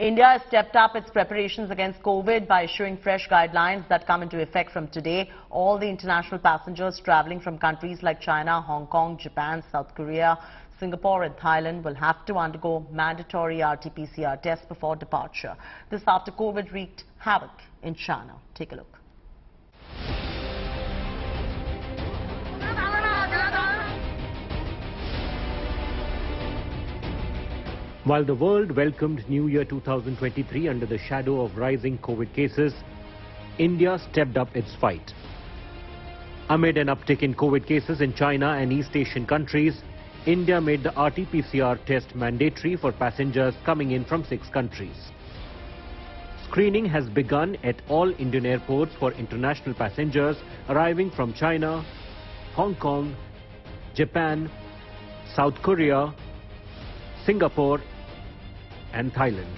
India has stepped up its preparations against COVID by issuing fresh guidelines that come into effect from today. All the international passengers travelling from countries like China, Hong Kong, Japan, South Korea, Singapore and Thailand will have to undergo mandatory RT-PCR tests before departure. This after COVID wreaked havoc in China. Take a look. While the world welcomed New Year 2023 under the shadow of rising COVID cases, India stepped up its fight. Amid an uptick in COVID cases in China and East Asian countries, India made the RT-PCR test mandatory for passengers coming in from 6 countries. Screening has begun at all Indian airports for international passengers arriving from China, Hong Kong, Japan, South Korea, Singapore and Thailand.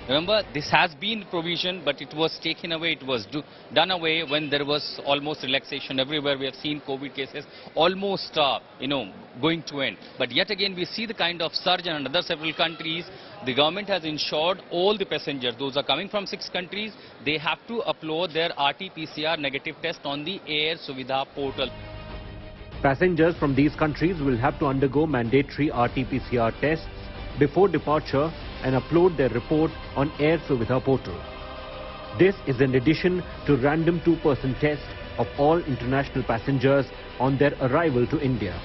Remember, this has been provision, but it was taken away, it was done away when there was almost relaxation everywhere. We have seen COVID cases almost, going to end. But yet again, we see the kind of surge in another several countries. The government has ensured all the passengers, those are coming from 6 countries, they have to upload their RT-PCR negative test on the Air Suvidha portal. Passengers from these countries will have to undergo mandatory RT-PCR tests before departure and upload their report on Air Suvidha portal. This is in addition to random 2% tests of all international passengers on their arrival to India.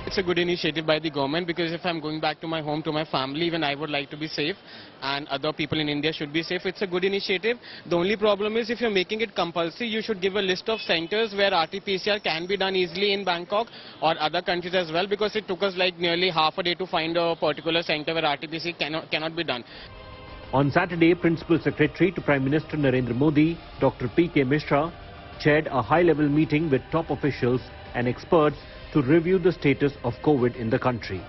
It's a good initiative by the government, because if I'm going back to my home, to my family, even I would like to be safe and other people in India should be safe. It's a good initiative. The only problem is if you're making it compulsory, you should give a list of centers where RT-PCR can be done easily in Bangkok or other countries as well, because it took us like nearly half a day to find a particular center where RT-PCR cannot be done. On Saturday, Principal Secretary to Prime Minister Narendra Modi, Dr. P.K. Mishra, chaired a high-level meeting with top officials and experts to review the status of COVID in the country.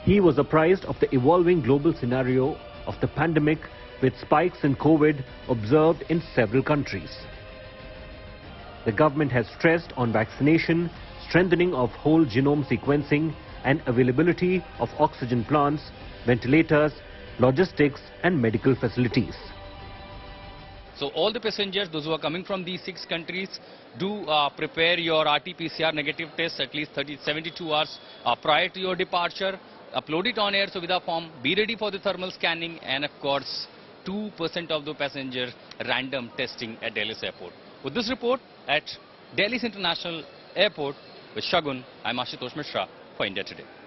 He was apprised of the evolving global scenario of the pandemic with spikes in COVID observed in several countries. The government has stressed on vaccination, strengthening of whole genome sequencing and availability of oxygen plants, ventilators, logistics and medical facilities. So all the passengers, those who are coming from these 6 countries, do prepare your RT-PCR negative test at least 72 hours prior to your departure. Upload it on Air Suvidha form, be ready for the thermal scanning, and of course 2% of the passengers random testing at Delhi's airport. With this report at Delhi's International Airport with Shagun, I'm Ashutosh Mishra for India Today.